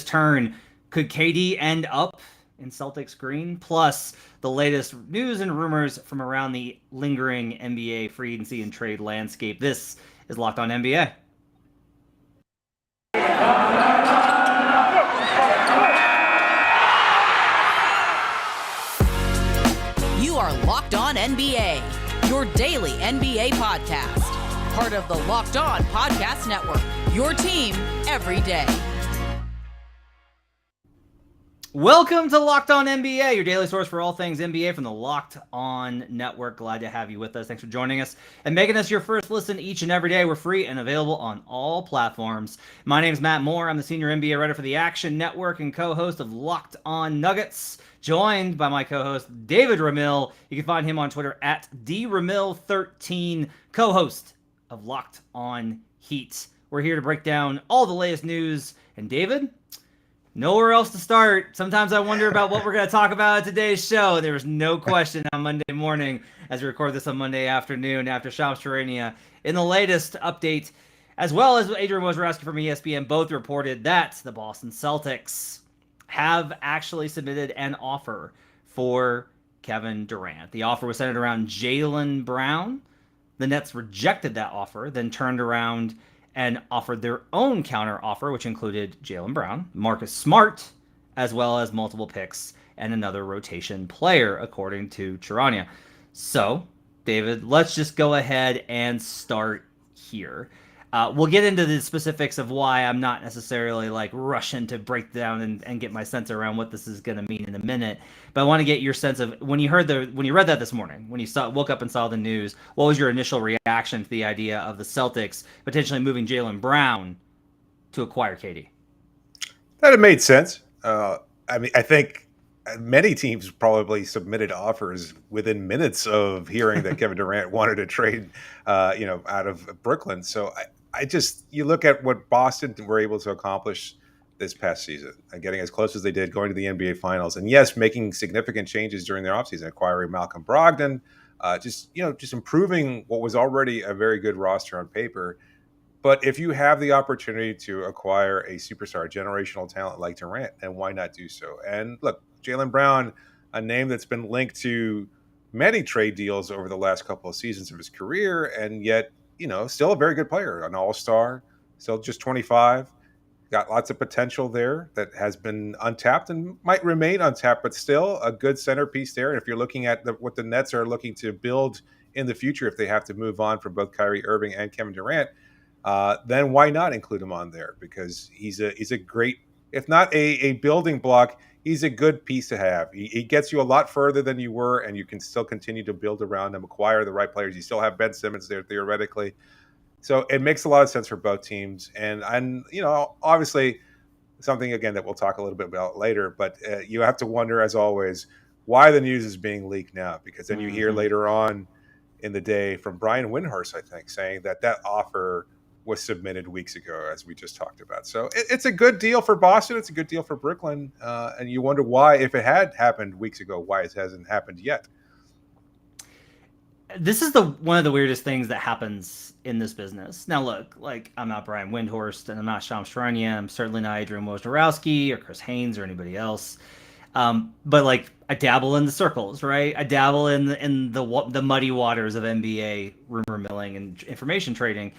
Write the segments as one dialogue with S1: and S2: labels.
S1: turn. Could KD end up in Celtics green? Plus the latest news and rumors from around the lingering NBA free agency and trade landscape. This is Locked On NBA.
S2: You are Locked On NBA, your daily NBA podcast. Part of the Locked On Podcast Network, your team every day.
S1: Welcome to Locked On NBA, your daily source for all things NBA from the Locked On Network. Glad to have you with us. Thanks for joining us and making us your first listen each and every day. We're free and available on all platforms. My name is Matt Moore. I'm the senior NBA writer for the Action Network and co-host of Locked On Nuggets, joined by my co-host David Ramil. You can find him on Twitter at DRamil13, co-host of Locked On Heat. We're here to break down all the latest news. And David, nowhere else to start. Sometimes I wonder about what we're going to talk about at today's show. There was no question on Monday morning as we record this on Monday afternoon after Shams Charania. In the latest update, as well as Adrian Wojnarowski from ESPN, both reported that the Boston Celtics have actually submitted an offer for Kevin Durant. The offer was centered around Jaylen Brown. The Nets rejected that offer, then turned around and offered their own counter offer, which included Jaylen Brown, Marcus Smart, as well as multiple picks and another rotation player, according to Charania. So, David, let's just go ahead and start here. We'll get into the specifics of why I'm not necessarily rushing to break down and get my sense around what this is going to mean in a minute. But I want to get your sense of when you read that this morning, when you woke up and saw the news, what was your initial reaction to the idea of the Celtics potentially moving Jaylen Brown to acquire KD?
S3: That it made sense. I think many teams probably submitted offers within minutes of hearing that Kevin Durant wanted to trade, out of Brooklyn. So you look at what Boston were able to accomplish this past season, getting as close as they did, going to the NBA Finals, and yes, making significant changes during their offseason, acquiring Malcolm Brogdon, just improving what was already a very good roster on paper. But if you have the opportunity to acquire a superstar, generational talent like Durant, then why not do so? And look, Jaylen Brown, a name that's been linked to many trade deals over the last couple of seasons of his career, and yet, still a very good player, an all-star, still just 25, got lots of potential there that has been untapped and might remain untapped, but still a good centerpiece there. And if you're looking at what the Nets are looking to build in the future, if they have to move on from both Kyrie Irving and Kevin Durant, then why not include him on there? Because he's a great, if not a building block, he's a good piece to have. He gets you a lot further than you were, and you can still continue to build around him, acquire the right players. You still have Ben Simmons there theoretically. So it makes a lot of sense for both teams. And obviously something, again, that we'll talk a little bit about later, but you have to wonder, as always, why the news is being leaked now. Because then you hear later on in the day from Brian Windhorst, I think, saying that offer was submitted weeks ago, as we just talked about. So it's a good deal for Boston. It's a good deal for Brooklyn. And you wonder why, if it had happened weeks ago, why it hasn't happened yet.
S1: This is one of the weirdest things that happens in this business. Now, look, I'm not Brian Windhorst, and I'm not Shams Charania. I'm certainly not Adrian Wojnarowski or Chris Haynes or anybody else. But I dabble in the circles, right? I dabble in the muddy waters of NBA rumor milling and information trading.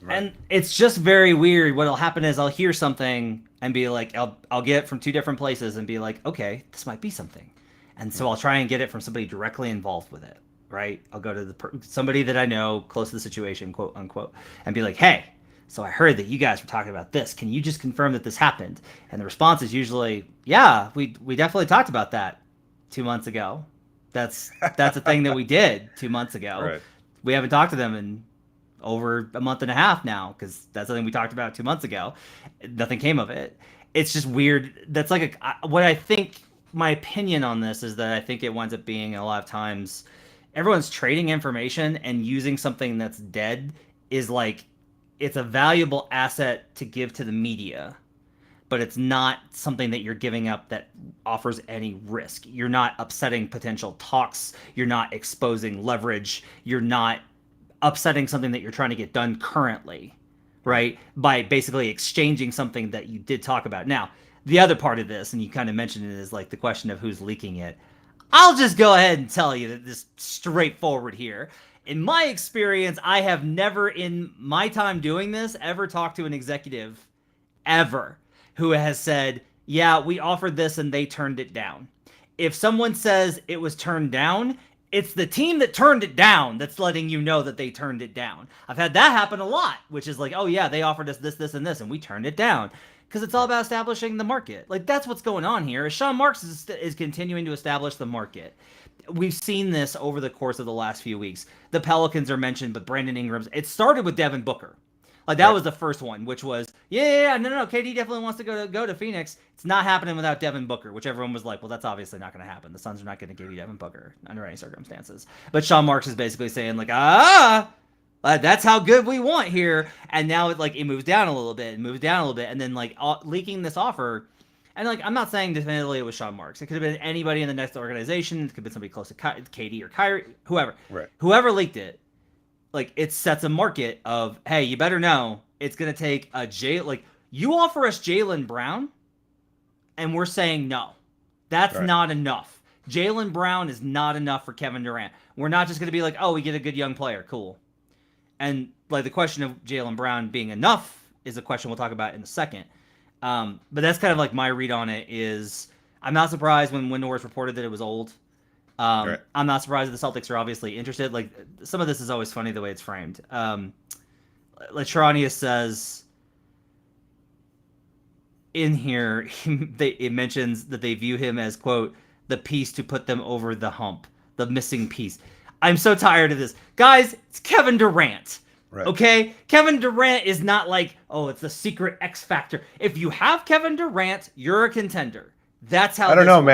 S1: Right. And it's just very weird. What'll happen is I'll hear something and be like, I'll get it from two different places and be like, okay, this might be something. And so I'll try and get it from somebody directly involved with it, right? I'll go to somebody that I know close to the situation, quote unquote, and be like, hey, so I heard that you guys were talking about this. Can you just confirm that this happened? And the response is usually, yeah, we definitely talked about that 2 months ago. That's a thing that we did 2 months ago.
S3: Right. We
S1: haven't talked to them in over a month and a half now, because that's something we talked about 2 months ago. Nothing came of it. It's just weird. That's what I think. My opinion on this is that I think it winds up being a lot of times everyone's trading information, and using something that's dead is it's a valuable asset to give to the media, but it's not something that you're giving up that offers any risk. You're not upsetting potential talks. You're not exposing leverage. You're not upsetting something that you're trying to get done currently, right? By basically exchanging something that you did talk about. Now, the other part of this, and you kind of mentioned it, is like the question of who's leaking it. I'll just go ahead and tell you that this straightforward here. In my experience, I have never in my time doing this ever talked to an executive ever who has said, yeah, we offered this and they turned it down. If someone says it was turned down, it's the team that turned it down that's letting you know that they turned it down. I've had that happen a lot, which is like, oh yeah, they offered us this, this, and this, and we turned it down. Because it's all about establishing the market. Like, that's what's going on here. Sean Marks is continuing to establish the market. We've seen this over the course of the last few weeks. The Pelicans are mentioned, but Brandon Ingram's. It started with Devin Booker. Like, that was the first one, which was, no, KD definitely wants to go to Phoenix. It's not happening without Devin Booker, which everyone was like, well, that's obviously not going to happen. The Suns are not going to give you Devin Booker under any circumstances. But Sean Marks is basically saying, like, that's how good we want here. And now it moves down a little bit, and then leaking this offer. And I'm not saying definitively it was Sean Marks. It could have been anybody in the next organization. It could have been somebody close to KD or Kyrie, whoever.
S3: Right.
S1: Whoever leaked it. It sets a market of, hey, you better know it's gonna take you offer us Jaylen Brown, and we're saying no. That's not enough. Jaylen Brown is not enough for Kevin Durant. We're not just gonna be like, oh, we get a good young player, cool. And the question of Jaylen Brown being enough is a question we'll talk about in a second. But that's kind of my read on it is I'm not surprised when Windhorst reported that it was old. I'm not surprised that the Celtics are obviously interested. Some of this is always funny the way it's framed. Latronius says in here, it mentions that they view him as, quote, the piece to put them over the hump, the missing piece. I'm so tired of this. Guys, it's Kevin Durant. Right. Okay? Kevin Durant is not it's the secret X factor. If you have Kevin Durant, you're a contender. That's how
S3: I don't know,
S1: works.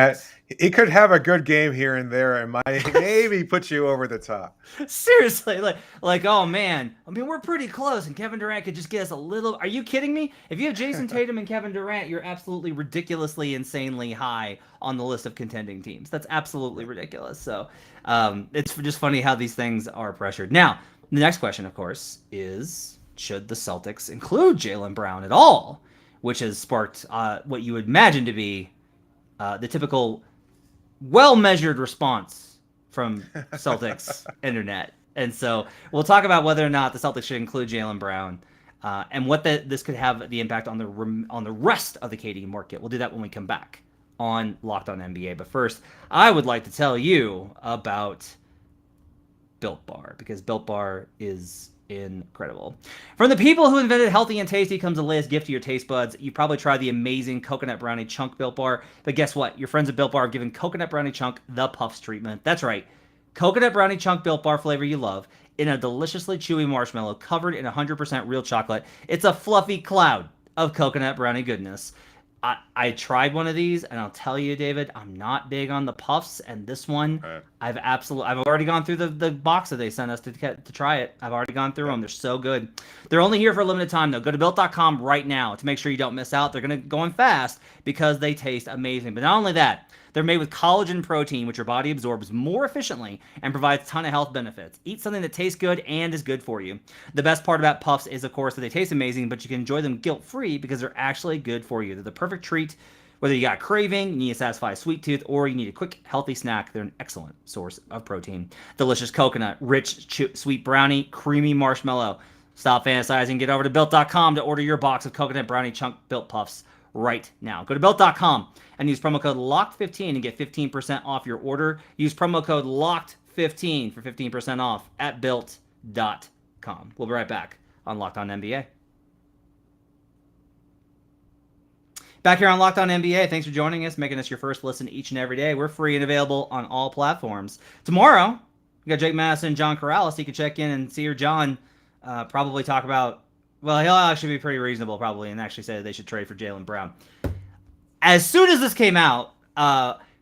S3: Matt. He could have a good game here and there and might maybe put you over the top.
S1: Seriously, oh man. I mean, we're pretty close, and Kevin Durant could just get us a little. Are you kidding me? If you have Jason Tatum and Kevin Durant, you're absolutely ridiculously, insanely high on the list of contending teams. That's absolutely ridiculous. So, it's just funny how these things are pressured. Now, the next question, of course, is should the Celtics include Jaylen Brown at all? Which has sparked what you would imagine to be the typical well-measured response from Celtics internet. And so we'll talk about whether or not the Celtics should include Jaylen Brown and what this could have the impact on the rest of the KD market. We'll do that when we come back on Locked On NBA. But first, I would like to tell you about Built Bar, because Built Bar is incredible. From the people who invented healthy and tasty comes the latest gift to your taste buds. You probably tried the amazing coconut brownie chunk Built Bar, but guess what? Your friends at Built Bar have given coconut brownie chunk the Puffs treatment. That's right. Coconut brownie chunk Built Bar flavor you love in a deliciously chewy marshmallow covered in 100% real chocolate. It's a fluffy cloud of coconut brownie goodness. I tried one of these, and I'll tell you, David, I'm not big on the Puffs, and this one, I've already gone through the box that they sent us to try it. I've already gone through them. They're so good. They're only here for a limited time, though. Go to Built.com right now to make sure you don't miss out. They're going to go in fast because they taste amazing. But not only that, they're made with collagen protein, which your body absorbs more efficiently and provides a ton of health benefits. Eat something that tastes good and is good for you. The best part about Puffs is, of course, that they taste amazing, but you can enjoy them guilt-free because they're actually good for you. They're the perfect treat. Whether you got a craving, you need to satisfy a sweet tooth, or you need a quick, healthy snack, they're an excellent source of protein. Delicious coconut, rich, sweet brownie, creamy marshmallow. Stop fantasizing. Get over to Built.com to order your box of coconut brownie chunk Built Puffs right now. Go to Built.com and use promo code LOCKED15 and get 15% off your order. Use promo code LOCKED15 for 15% off at Built.com. We'll be right back on Locked On NBA. Back here on Locked On NBA, thanks for joining us, making us your first listen each and every day. We're free and available on all platforms. Tomorrow, we got Jake Madison and John Corrales. You can check in and see your John probably talk about, well, he'll actually be pretty reasonable probably and actually say that they should trade for Jaylen Brown. As soon as this came out,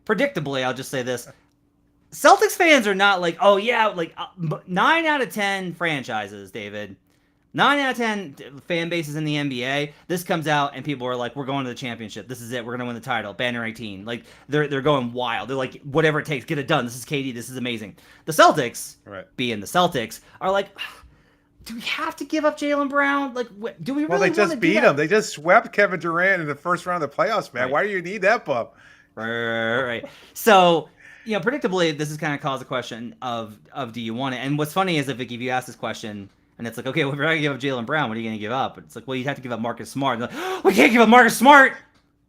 S1: predictably, I'll just say this. Celtics fans are not like, 9 out of 10 franchises, David. 9 out of 10 fan bases in the NBA, this comes out and people are like, we're going to the championship. This is it. We're going to win the title. Banner 18. Like, they're going wild. They're like, whatever it takes, get it done. This is KD. This is amazing. The Celtics, being the Celtics, are like, do we have to give up Jaylen Brown? Like, do we really?
S3: Well, they just beat him. They just swept Kevin Durant in the first round of the playoffs, man.
S1: Right.
S3: Why do you need that bump?
S1: Right. So, predictably, this has kind of caused a question of do you want it? And what's funny is if you ask this question and it's like, okay, well, if you're not going to give up Jaylen Brown, what are you going to give up? It's like, well, you'd have to give up Marcus Smart. And like, we can't give up Marcus Smart.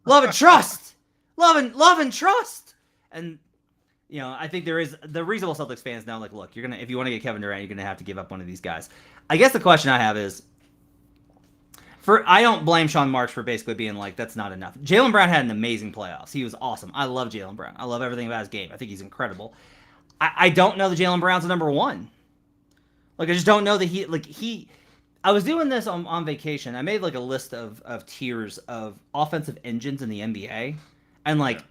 S1: Love and trust. Love and trust. And, I think there is the reasonable Celtics fans now, like, look, if you want to get Kevin Durant, you're going to have to give up one of these guys. I guess the question I have is, I don't blame Sean Marks for basically being like, that's not enough. Jaylen Brown had an amazing playoffs. He was awesome. I love Jaylen Brown. I love everything about his game. I think he's incredible. I don't know that Jaylen Brown's the number one. Like, I just don't know that I was doing this on vacation. I made like a list of tiers of offensive engines in the NBA. And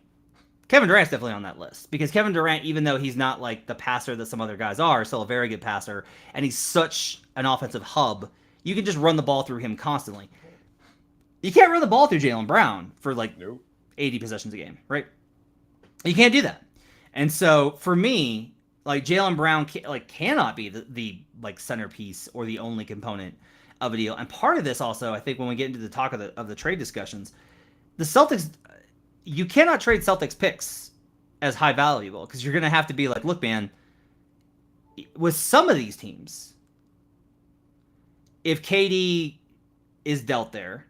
S1: Kevin Durant's definitely on that list. Because Kevin Durant, even though he's not like the passer that some other guys are, still a very good passer. And he's such an offensive hub. You can just run the ball through him constantly. You can't run the ball through Jaylen Brown for 80 possessions a game, right? You can't do that. And so for me, Jaylen Brown cannot be the centerpiece or the only component of a deal. And part of this also, I think, when we get into the talk of the trade discussions, the Celtics, you cannot trade Celtics picks as high valuable because you're going to have to be like, look, man, with some of these teams, if KD is dealt there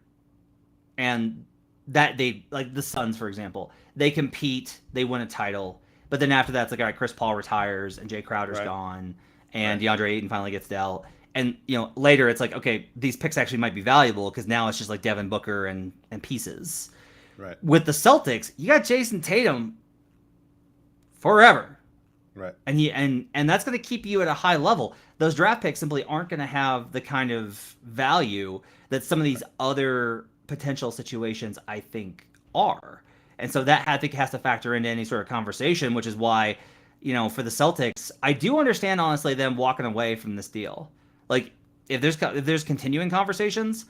S1: and that they, like the Suns, for example, they compete, they win a title, but then after that, it's like, all right, Chris Paul retires and Jay Crowder's gone and DeAndre Ayton finally gets dealt. And, later it's like, okay, these picks actually might be valuable because now it's just like Devin Booker and pieces.
S3: Right.
S1: With the Celtics, you got Jason Tatum forever.
S3: Right.
S1: And that's going to keep you at a high level. Those draft picks simply aren't going to have the kind of value that some of these other potential situations, I think, are. And so that, I think, has to factor into any sort of conversation, which is why, for the Celtics, I do understand, honestly, them walking away from this deal. Like, if there's continuing conversations,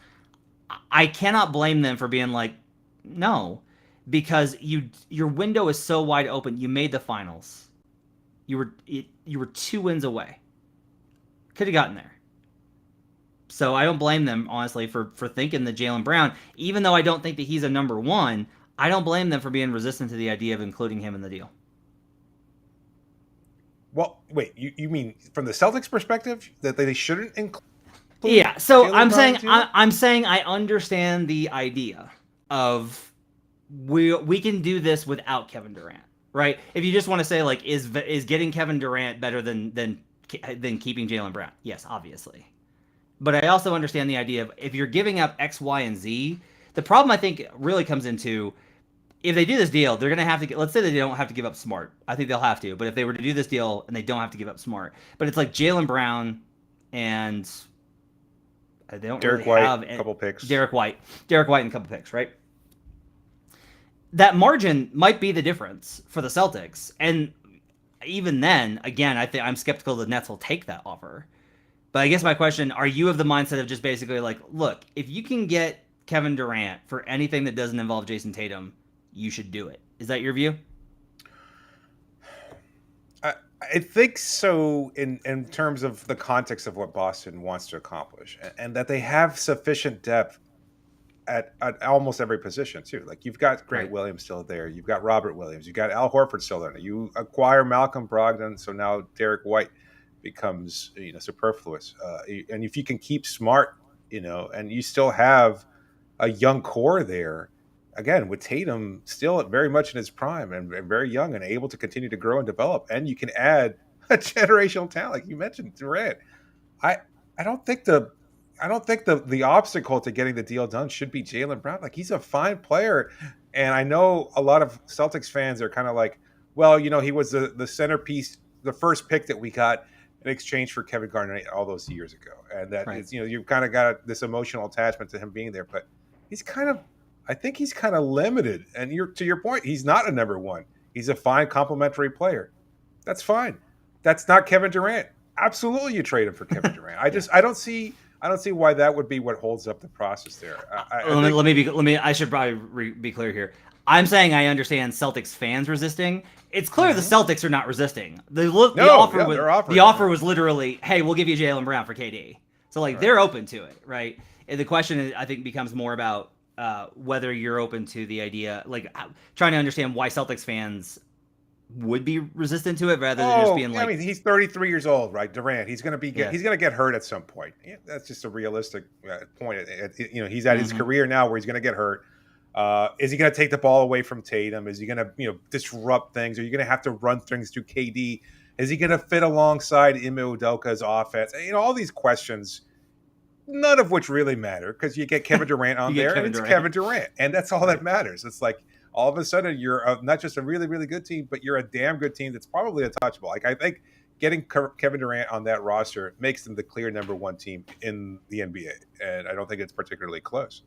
S1: I cannot blame them for being like, no, because your window is so wide open. You made the finals. You were 2 wins away. Could have gotten there. So I don't blame them, honestly, for thinking that Jaylen Brown, even though I don't think that he's a number one, I don't blame them for being resistant to the idea of including him in the deal.
S3: Well, wait, you mean from the Celtics perspective that they shouldn't include?
S1: Yeah, so
S3: Jaylen Brown
S1: I'm saying I understand the idea of we can do this without Kevin Durant, right? If you just want to say like is getting Kevin Durant better than keeping Jaylen Brown? Yes, obviously. But I also understand the idea of if you're giving up X, Y, and Z, the problem I think really comes into if they do this deal, they're going to have to let's say they don't have to give up Smart. I think they'll have to. But if they were to do this deal and they don't have to give up Smart, but it's like Jaylen Brown and they don't
S3: Derek
S1: really
S3: White,
S1: have
S3: a couple picks.
S1: Derek White and a couple picks, right? That margin might be the difference for the Celtics. And even then, again, I think I'm skeptical the Nets will take that offer. But I guess my question, are you of the mindset of just basically like, look, if you can get Kevin Durant for anything that doesn't involve Jason Tatum, you should do it. Is that your view?
S3: I think so in terms of the context of what Boston wants to accomplish and that they have sufficient depth at almost every position too. Like you've got Grant Williams still there. You've got Robert Williams. You've got Al Horford still there. You acquire Malcolm Brogdon. So now Derek White becomes, superfluous. And if you can keep Smart, and you still have a young core there, again, with Tatum still very much in his prime and very young and able to continue to grow and develop, and you can add a generational talent, like you mentioned, Durant. I don't think the obstacle to getting the deal done should be Jaylen Brown. Like he's a fine player, and I know a lot of Celtics fans are kind of like, well, he was the centerpiece, the first pick that we got in exchange for Kevin Garnett all those years ago, and that is, you've kind of got this emotional attachment to him being there, but I think he's kind of limited. And to your point, he's not a number one. He's a fine complementary player. That's fine. That's not Kevin Durant. Absolutely, you trade him for Kevin Durant. I don't see why that would be what holds up the process there.
S1: I should probably be clear here. I'm saying I understand Celtics fans resisting. It's clear the Celtics are not resisting. The offer was literally, hey, we'll give you Jaylen Brown for KD. So like they're open to it, right? And the question I think becomes more about whether you're open to the idea, like trying to understand why Celtics fans would be resistant to it rather than just being like.
S3: I mean, he's 33 years old, right? Durant. He's going to be he's going to get hurt at some point. Yeah, that's just a realistic point. He's at his career now where he's going to get hurt. Is he going to take the ball away from Tatum? Is he going to disrupt things? Are you going to have to run things through KD? Is he going to fit alongside Ime Udoka's offense? All these questions, none of which really matter because you get Kevin Durant on there, and it's Kevin Durant, and that's all that matters. It's like all of a sudden you're not just a really, really good team, but you're a damn good team that's probably untouchable. Like I think getting Kevin Durant on that roster makes them the clear number one team in the NBA, and I don't think it's particularly close.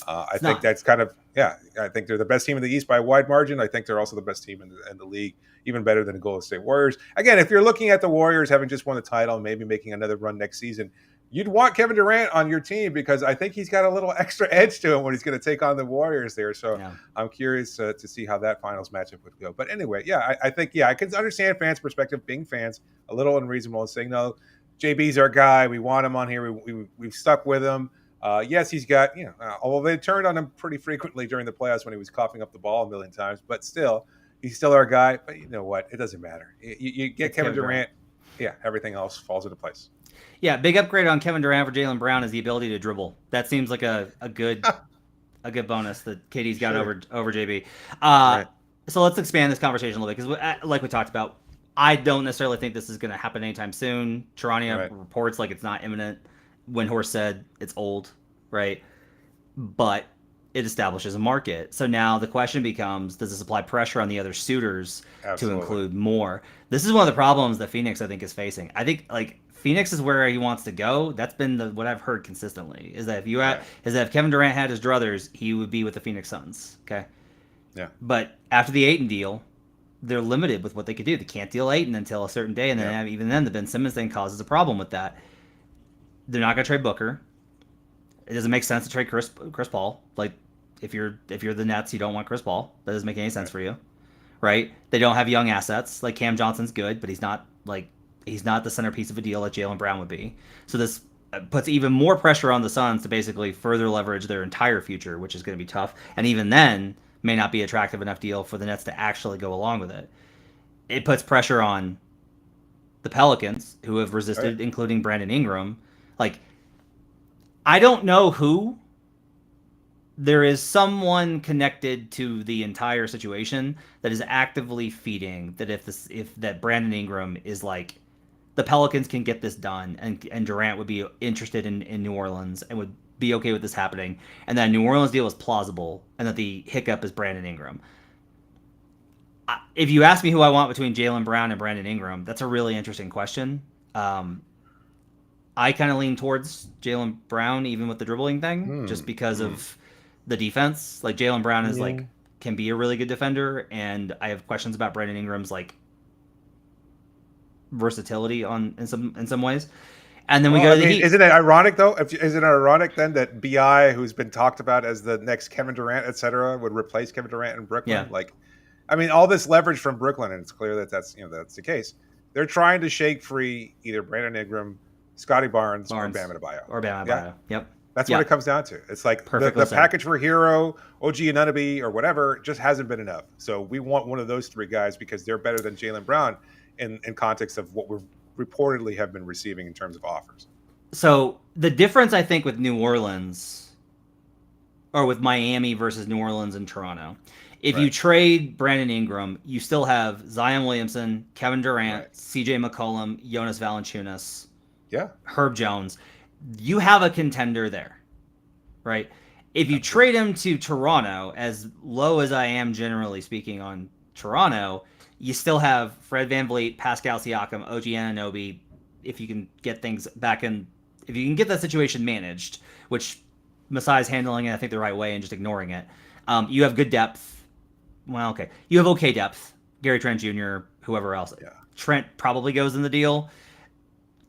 S3: I think that's kind of I think they're the best team in the East by a wide margin. I think they're also the best team in the league, even better than the Golden State Warriors. Again, if you're looking at the Warriors having just won the title and maybe making another run next season, you'd want Kevin Durant on your team because I think he's got a little extra edge to him when he's going to take on the Warriors there. So I'm curious to see how that finals matchup would go. But anyway, I think I can understand fans' perspective, being fans, a little unreasonable and saying, no, JB's our guy. We want him on here. We've stuck with him. Yes, he's got, although they turned on him pretty frequently during the playoffs when he was coughing up the ball a million times, but still, he's still our guy. But you know what? It doesn't matter. You get Kevin Durant. Everything else falls into place.
S1: Yeah, big upgrade on Kevin Durant for Jaylen Brown is the ability to dribble. That seems like a good bonus that KD's got over JB. Right. So let's expand this conversation a little bit because, like we talked about, I don't necessarily think this is going to happen anytime soon. Charania reports like it's not imminent. Windhorst said it's old, right? But it establishes a market. So now the question becomes, does this apply pressure on the other suitors to include more? This is one of the problems that Phoenix, I think, is facing. I think Phoenix is where he wants to go. That's been what I've heard consistently, is that if Kevin Durant had his druthers, he would be with the Phoenix Suns. Okay. Yeah. But after the Ayton deal, they're limited with what they could do. They can't deal Ayton until a certain day, and then even then, the Ben Simmons thing causes a problem with that. They're not going to trade Booker. It doesn't make sense to trade Chris Paul. Like if you're the Nets, you don't want Chris Paul. That doesn't make any sense for you, right? They don't have young assets. Like Cam Johnson's good, but he's not the centerpiece of a deal like Jaylen Brown would be. So this puts even more pressure on the Suns to basically further leverage their entire future, which is going to be tough. And even then, may not be attractive enough deal for the Nets to actually go along with it. It puts pressure on the Pelicans, who have resisted, including Brandon Ingram. Like, I don't know who. There is someone connected to the entire situation that is actively feeding that if that Brandon Ingram is like, the Pelicans can get this done, and Durant would be interested in New Orleans and would be okay with this happening, and that New Orleans deal is plausible, and that the hiccup is Brandon Ingram. If you ask me who I want between Jaylen Brown and Brandon Ingram, that's a really interesting question. I kind of lean towards Jaylen Brown, even with the dribbling thing, just because of the defense. Like Jaylen Brown is can be a really good defender, and I have questions about Brandon Ingram's versatility in some ways. And then we go to the Heat.
S3: Isn't it ironic though? Isn't it ironic then that BI, who's been talked about as the next Kevin Durant, et cetera, would replace Kevin Durant in Brooklyn? Yeah. All this leverage from Brooklyn, and it's clear that that's the case. They're trying to shake free either Brandon Ingram, Scotty Barnes. Or Bam Adebayo.
S1: Yeah. Yep.
S3: That's what it comes down to. It's like the package for Hero, OG Anunoby, or whatever just hasn't been enough. So we want one of those three guys because they're better than Jaylen Brown in context of what we're reportedly have been receiving in terms of offers.
S1: So the difference, I think, with New Orleans or with Miami versus New Orleans and Toronto, if you trade Brandon Ingram, you still have Zion Williamson, Kevin Durant, CJ McCollum, Jonas Valanciunas, Herb Jones. You have a contender there, right? If you trade him to Toronto, as low as I am generally speaking on Toronto, you still have Fred VanVleet, Pascal Siakam, OG Anunoby. If you can get things back in, if you can get that situation managed, which Masai's handling it, I think, the right way and just ignoring it, you have good depth. Well, okay. You have okay depth. Gary Trent Jr., whoever else. Yeah. Trent probably goes in the deal.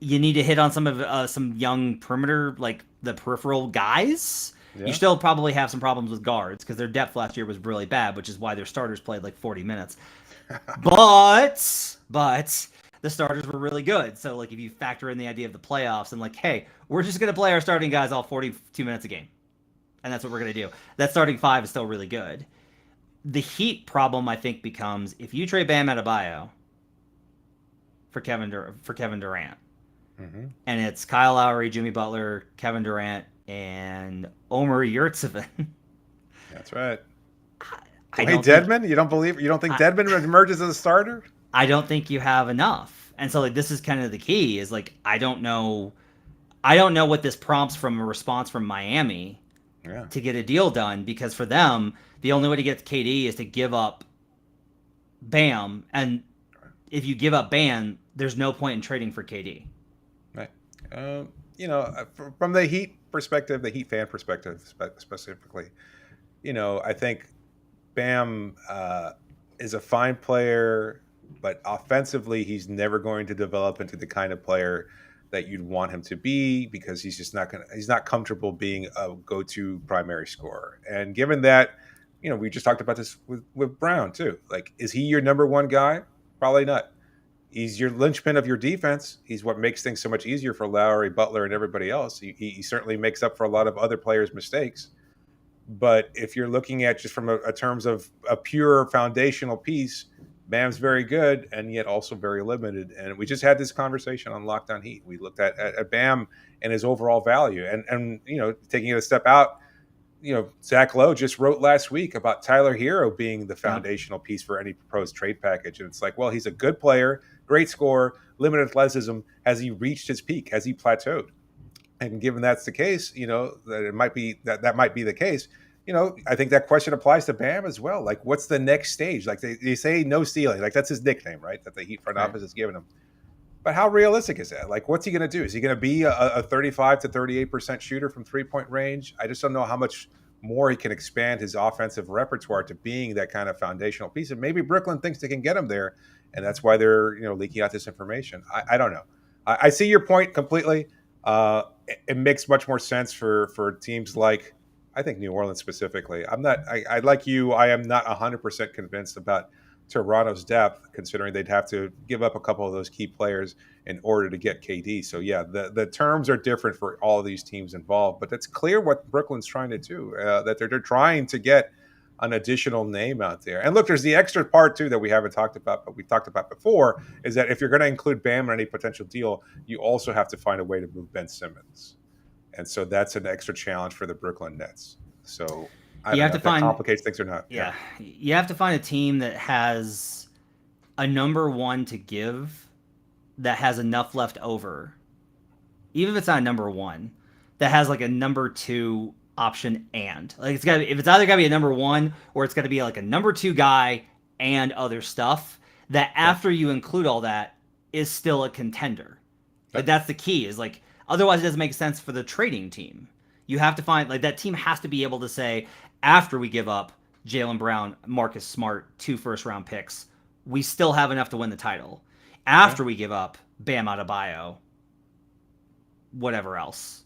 S1: You need to hit on some young perimeter, like the peripheral guys. Yeah. You still probably have some problems with guards because their depth last year was really bad, which is why their starters played like 40 minutes. But the starters were really good. So like if you factor in the idea of the playoffs and like, hey, we're just going to play our starting guys all 42 minutes a game. And that's what we're going to do. That starting five is still really good. The Heat problem, I think, becomes if you trade Bam Adebayo for Kevin Durant, and it's Kyle Lowry, Jimmy Butler, Kevin Durant, and Omer Yurtseven.
S3: That's right.
S1: Hey,
S3: Dedmon? You don't think Dedmon emerges as a starter?
S1: I don't think you have enough. And so like this is kind of the key is like I don't know what this prompts from a response from Miami to get a deal done, because for them the only way to get KD is to give up Bam, and if you give up Bam, there's no point in trading for KD.
S3: Right. From the Heat perspective, the Heat fan perspective specifically, I think Bam is a fine player, but offensively, he's never going to develop into the kind of player that you'd want him to be, because he's not comfortable being a go-to primary scorer. And given that, we just talked about this with Brown too. Like, is he your number one guy? Probably not. He's your linchpin of your defense. He's what makes things so much easier for Lowry, Butler, and everybody else. He certainly makes up for a lot of other players' mistakes. But if you're looking at just from a terms of a pure foundational piece, Bam's very good and yet also very limited. And we just had this conversation on Locked On Heat. We looked at Bam and his overall value. And taking it a step out, Zach Lowe just wrote last week about Tyler Hero being the foundational piece for any proposed trade package. And it's like, well, he's a good player, great scorer, limited athleticism. Has he reached his peak? Has he plateaued? And given that's the case, that it might be that might be the case. I think that question applies to Bam as well. Like, what's the next stage? Like they say no ceiling. Like that's his nickname, right? That the Heat front office has given him. But how realistic is that? Like, what's he going to do? Is he going to be a 35 to 38% shooter from 3-point range? I just don't know how much more he can expand his offensive repertoire to being that kind of foundational piece. And maybe Brooklyn thinks they can get him there, and that's why they're leaking out this information. I don't know. I see your point completely. It makes much more sense for teams like, I think, New Orleans specifically. I like you. I am not 100% convinced about Toronto's depth, considering they'd have to give up a couple of those key players in order to get KD. So yeah, the terms are different for all of these teams involved, but it's clear what Brooklyn's trying to do, that they're trying to get an additional name out there. And look, there's the extra part too that we haven't talked about, but we talked about before, is that if you're going to include Bam in any potential deal, you also have to find a way to move Ben Simmons. And so that's an extra challenge for the Brooklyn Nets. So I don't know if that complicates things or not.
S1: Yeah. You have to find a team that has a number one to give, that has enough left over, even if it's not a number one, that has like a number two option. And like it's either got to be a number one, or it's got to be like a number two guy and other stuff that after you include all that is still a contender. Like that's the key, is like, otherwise it doesn't make sense for the trading team. You have to find, like, that team has to be able to say, after we give up Jaylen Brown, Marcus Smart, 2 first-round picks, we still have enough to win the title. After we give up Bam Adebayo, whatever else.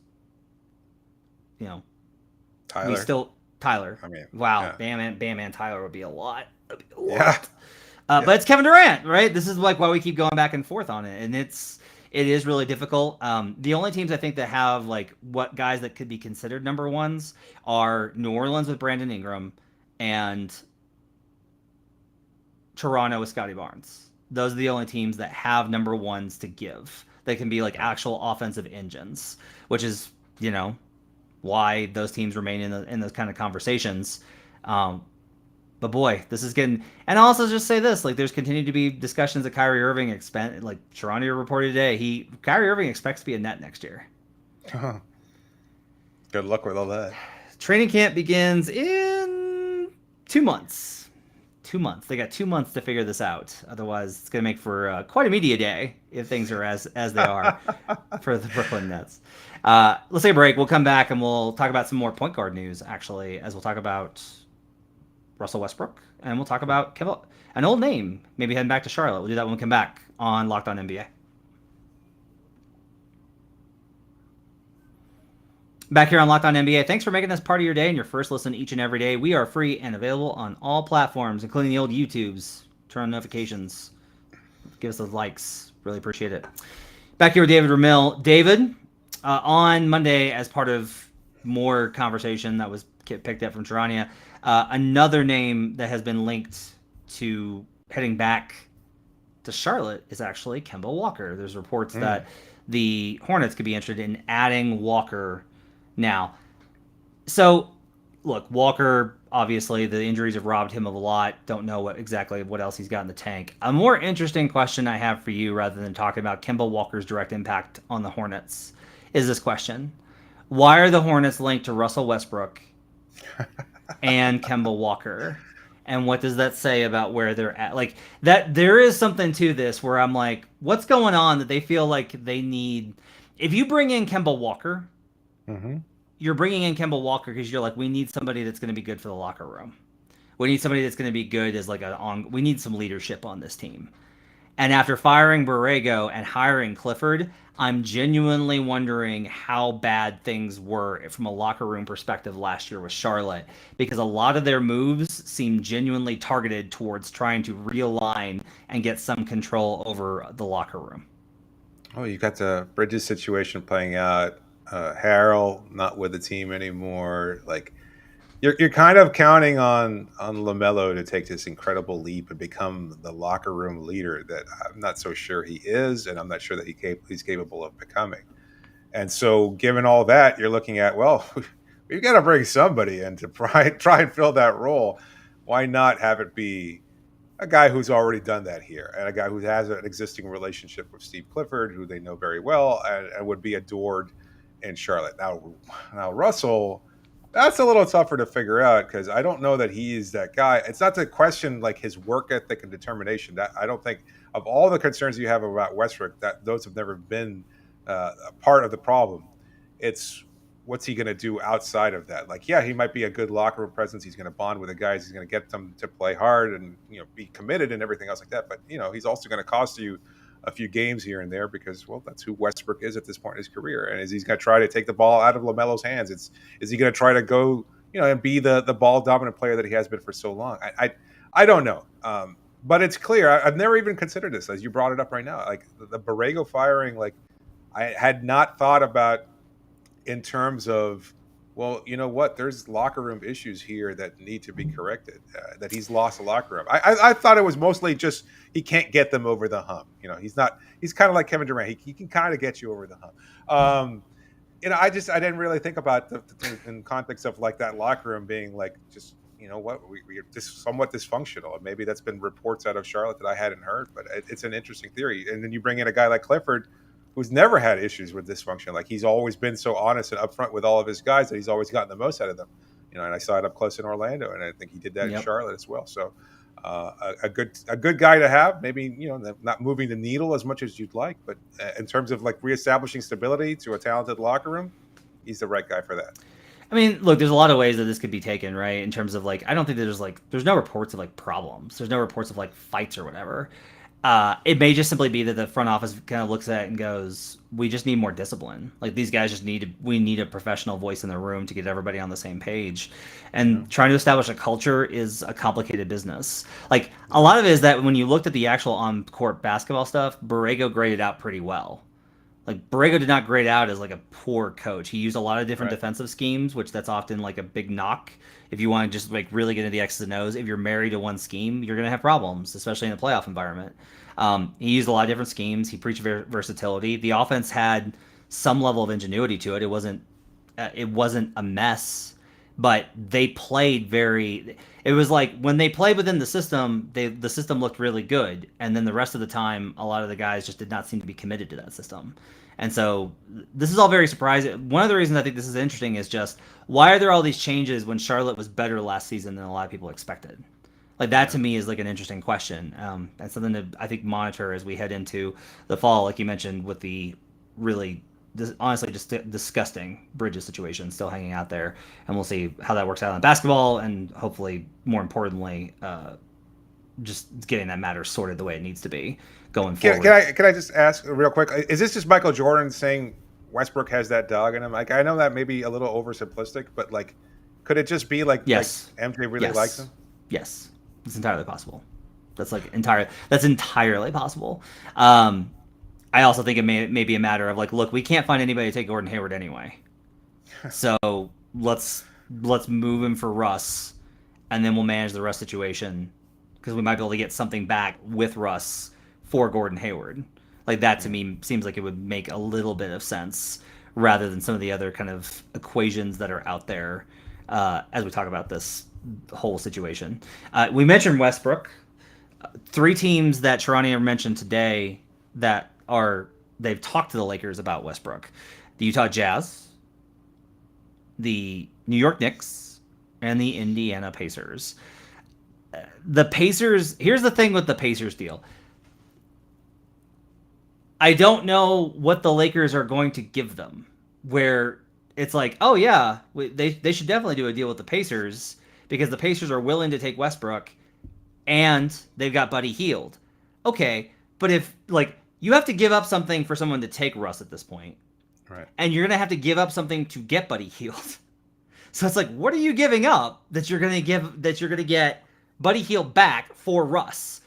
S1: Tyler. I mean, wow, Bam and Tyler would be a lot.
S3: Yeah.
S1: But it's Kevin Durant, right? This is like why we keep going back and forth on it, and it is really difficult. The only teams I think that have like what guys that could be considered number ones are New Orleans with Brandon Ingram and Toronto with Scotty Barnes. Those are the only teams that have number ones to give. They can be like actual offensive engines, which is, why those teams remain in those kind of conversations. But boy, this is getting, and I'll also just say this, like there's continued to be discussions that Kyrie Irving like Toronto reported today, Kyrie Irving expects to be a net next year.
S3: Good luck with all that.
S1: Training camp begins in 2 months. 2 months. They got 2 months to figure this out. Otherwise, it's going to make for quite a media day if things are as they are for the Brooklyn Nets. Let's take a break. We'll come back and we'll talk about some more point guard news, actually, as we'll talk about Russell Westbrook, and we'll talk about an old name, maybe heading back to Charlotte. We'll do that when we come back on Locked On NBA. Back here on Locked On NBA, thanks for making this part of your day and your first listen each and every day. We are free and available on all platforms, including the old YouTubes. Turn on notifications. Give us those likes. Really appreciate it. Back here with David Ramil. David, on Monday, as part of more conversation that was picked up from Tarania, another name that has been linked to heading back to Charlotte is actually Kemba Walker. There's reports that the Hornets could be interested in adding Walker now. So, look, Walker, obviously, the injuries have robbed him of a lot. Don't know exactly what else he's got in the tank. A more interesting question I have for you, rather than talking about Kemba Walker's direct impact on the Hornets, is this question. Why are the Hornets linked to Russell Westbrook and Kemba Walker? And what does that say about where they're at? Like, that there is something to this where I'm like, what's going on that they feel like they need? If you bring in Kemba Walker, you're bringing in Kemba Walker because you're like, we need somebody that's going to be good for the locker room. We need somebody that's going to be good as like we need some leadership on this team. And after firing Borrego and hiring Clifford, I'm genuinely wondering how bad things were from a locker room perspective last year with Charlotte, because a lot of their moves seem genuinely targeted towards trying to realign and get some control over the locker room.
S3: Oh, you got the Bridges situation playing out. Harrell not with the team anymore. Like, you're kind of counting on LaMelo to take this incredible leap and become the locker room leader that I'm not so sure he is, and I'm not sure that he's capable of becoming. And so, given all that, you're looking at, well, we've got to bring somebody in to try and fill that role. Why not have it be a guy who's already done that here, and a guy who has an existing relationship with Steve Clifford, who they know very well, and would be adored in Charlotte. Now Russell, that's a little tougher to figure out because I don't know that he is that guy. It's not to question like his work ethic and determination. That I don't think, of all the concerns you have about Westbrook, that those have never been a part of the problem. It's what's he going to do outside of that? Like, yeah, he might be a good locker room presence. He's going to bond with the guys. He's going to get them to play hard and be committed and everything else like that. But he's also going to cost you a few games here and there because, well, that's who Westbrook is at this point in his career. And is he's going to try to take the ball out of LaMelo's hands? Is he going to try to go, and be the ball dominant player that he has been for so long? I don't know. But it's clear. I've never even considered this as you brought it up right now. Like the Borrego firing, like I had not thought about in terms of, well, you know what? There's locker room issues here that need to be corrected. That he's lost a locker room. I thought it was mostly just he can't get them over the hump. He's not. He's kind of like Kevin Durant. He can kind of get you over the hump. I didn't really think about the in context of like that locker room being like just we're just somewhat dysfunctional. And maybe that's been reports out of Charlotte that I hadn't heard, but it's an interesting theory. And then you bring in a guy like Clifford, who's never had issues with dysfunction. Like he's always been so honest and upfront with all of his guys that he's always gotten the most out of them. And I saw it up close in Orlando, and I think he did that in Charlotte as well. So a good guy to have. Maybe not moving the needle as much as you'd like, but in terms of like reestablishing stability to a talented locker room, he's the right guy for that.
S1: I mean, look, there's a lot of ways that this could be taken, right? In terms of like, I don't think there's no reports of like problems. There's no reports of like fights or whatever. It may just simply be that the front office kind of looks at it and goes, we just need more discipline. Like these guys we need a professional voice in the room to get everybody on the same page. And trying to establish a culture is a complicated business. Like a lot of it is that when you looked at the actual on-court basketball stuff, Borrego graded out pretty well. Like Borrego did not grade out as like a poor coach. He used a lot of different defensive schemes, which that's often like a big knock. If you want to just like really get into the X's and O's, if you're married to one scheme, you're going to have problems, especially in a playoff environment. He used a lot of different schemes. He preached versatility. The offense had some level of ingenuity to it. It wasn't a mess, but they played it was like when they played within the system, the system looked really good. And then the rest of the time, a lot of the guys just did not seem to be committed to that system. And so this is all very surprising. One of the reasons I think this is interesting is just why are there all these changes when Charlotte was better last season than a lot of people expected? Like that to me is like an interesting question, and something to I think monitor as we head into the fall, like you mentioned, with the really honestly just disgusting Bridges situation still hanging out there, and we'll see how that works out in basketball, and hopefully more importantly, just getting that matter sorted the way it needs to be going forward.
S3: Can I just ask real quick? Is this just Michael Jordan saying Westbrook has that dog in him? Like I know that may be a little oversimplistic, but like, could it just be like,
S1: yes,
S3: like MJ really likes him?
S1: Yes. It's entirely possible. That's entirely possible. I also think it may be a matter of like, look, we can't find anybody to take Gordon Hayward anyway, so let's move him for Russ, and then we'll manage the Russ situation because we might be able to get something back with Russ for Gordon Hayward. Like that to me seems like it would make a little bit of sense rather than some of the other kind of equations that are out there as we talk about this whole situation. We mentioned Westbrook. 3 teams that Sharani mentioned today that they've talked to the Lakers about Westbrook: the Utah Jazz, the New York Knicks, and the Indiana Pacers. The Pacers, here's the thing with the Pacers deal. I don't know what the Lakers are going to give them, where it's like, oh yeah, they should definitely do a deal with the Pacers because the Pacers are willing to take Westbrook and they've got Buddy Hield. Okay, but if like you have to give up something for someone to take Russ at this point,
S3: right?
S1: And you're gonna have to give up something to get Buddy Hield. So it's like, what are you giving up that you're gonna get Buddy Hield back for Russ?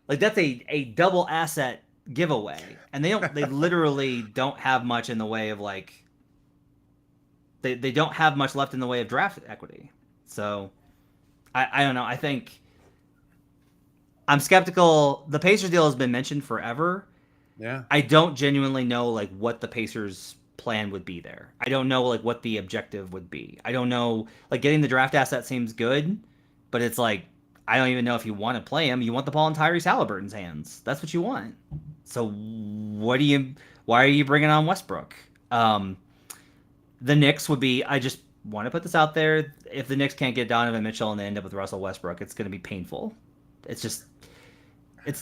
S1: Like that's a double asset giveaway, and they literally don't have much in the way of like they don't have much left in the way of draft equity. So I don't know. I think I'm skeptical. The Pacers deal has been mentioned forever.
S3: Yeah.
S1: I don't genuinely know like what the Pacers plan would be there. I don't know like what the objective would be. I don't know, like getting the draft asset seems good, but it's like I don't even know if you want to play him. You want the ball in Tyrese Halliburton's hands. That's what you want. So why are you bringing on Westbrook? The Knicks would be, I just want to put this out there. If the Knicks can't get Donovan Mitchell and they end up with Russell Westbrook, it's going to be painful. It's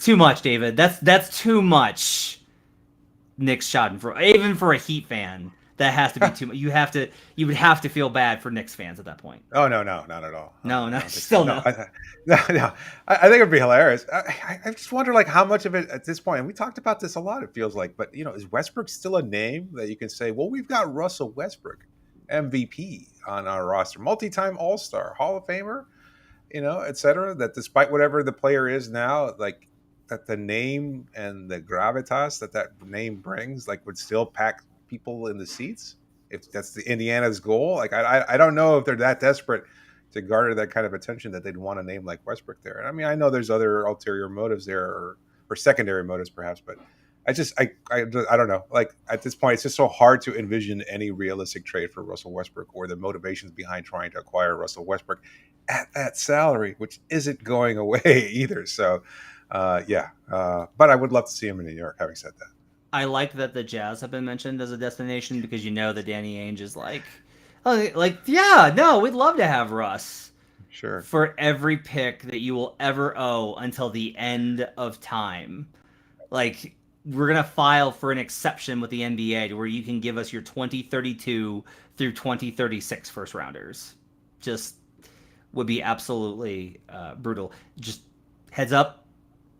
S1: too much, David. That's too much. Knicks schadenfreude, even for a Heat fan, that has to be too much. You would have to feel bad for Knicks fans at that point.
S3: Oh no, not at all.
S1: No, still no.
S3: No. I think it'd be hilarious. I just wonder like how much of it at this point. And we talked about this a lot. It feels like, but is Westbrook still a name that you can say? Well, we've got Russell Westbrook, MVP on our roster, multi-time All-Star, Hall of Famer, et cetera. That despite whatever the player is now, like that the name and the gravitas that name brings, like would still pack people in the seats. If that's the Indiana's goal, like I don't know if they're that desperate to garner that kind of attention that they'd want a name like Westbrook there. And I mean, I know there's other ulterior motives there or secondary motives perhaps, but I don't know. Like at this point, it's just so hard to envision any realistic trade for Russell Westbrook or the motivations behind trying to acquire Russell Westbrook at that salary, which isn't going away either. So, but I would love to see him in New York. Having said that,
S1: I like that the Jazz have been mentioned as a destination because that Danny Ainge is like, yeah, no, we'd love to have Russ.
S3: Sure.
S1: For every pick that you will ever owe until the end of time. Like, we're going to file for an exception with the NBA to where you can give us your 2032 through 2036 first rounders. Just would be absolutely brutal. Just heads up,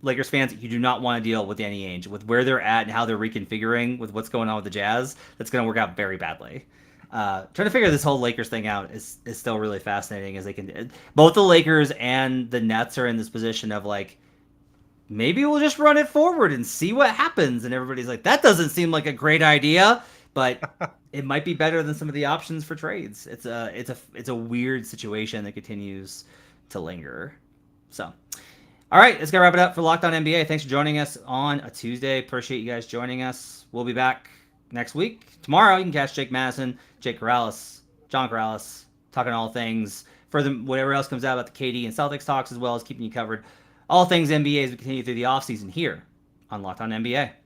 S1: Lakers fans, you do not want to deal with Danny Ainge. With where they're at and how they're reconfiguring with what's going on with the Jazz, that's going to work out very badly. Trying to figure this whole Lakers thing out is still really fascinating, as they can. Both the Lakers and the Nets are in this position of like, maybe we'll just run it forward and see what happens. And everybody's like, that doesn't seem like a great idea, but it might be better than some of the options for trades. It's a weird situation that continues to linger. So, all right, let's go wrap it up for Locked On NBA. Thanks for joining us on a Tuesday. Appreciate you guys joining us. We'll be back next week. Tomorrow, you can catch Jake Madison, Jake Corrales, John Corrales, talking all things, further whatever else comes out about the KD and Celtics talks, as well as keeping you covered all things NBA as we continue through the offseason here on Locked On NBA.